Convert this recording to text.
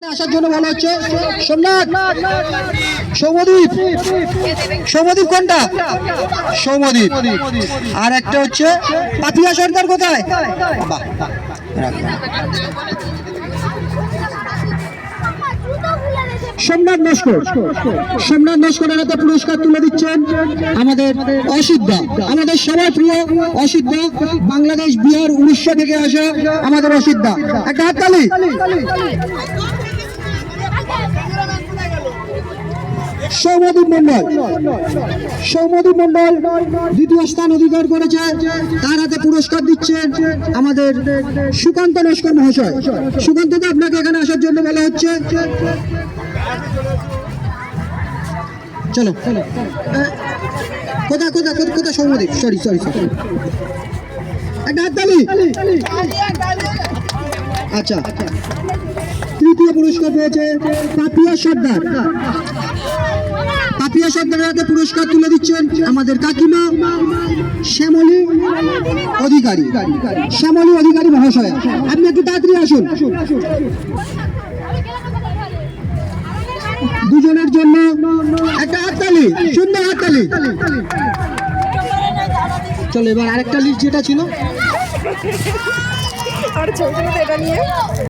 আসার জন্য বলা হচ্ছে সোমনাথ সৌমদ্বীপ সৌমদ্বীপ কোনটা সৌমদ্বীপ আর একটা হচ্ছে পাপিয়া সরকার কোথায় বাহ সোমনাথ নস্করের হাতে পুরস্কার তুলে দিচ্ছেন আমাদের অসিদ্ধা আমাদের সবার প্রিয় অসিদ্ধা বাংলাদেশ বিহার উড়িষ্যা থেকে আসা আমাদের অসিদ্ধা একটা হাততালি সৌমদ্বীপ মন্ডল দ্বিতীয় স্থান অধিকার করেছে তার হাতে পুরস্কার দিচ্ছেন আমাদের সুকান্ত নস্কর মহাশয় সুকান্তকে আপনাকে এখানে আসার জন্য বলা হচ্ছে চলো কোথায় সৌমদ্বীপ সরি একটা হাততালি আচ্ছা তৃতীয় পুরস্কার পেয়েছে পাপিয়া সর্দারের হাতে পুরস্কার তুলে দিচ্ছেন আমাদের কাকিমা শ্যামলী অধিকারী মহাশয় আপনি একটু তাড়াতাড়ি আসুন দুজনের জন্য একটা হাততালি সুন্দর হাততালি চলো এবার আরেকটা লিস্ট যেটা ছিল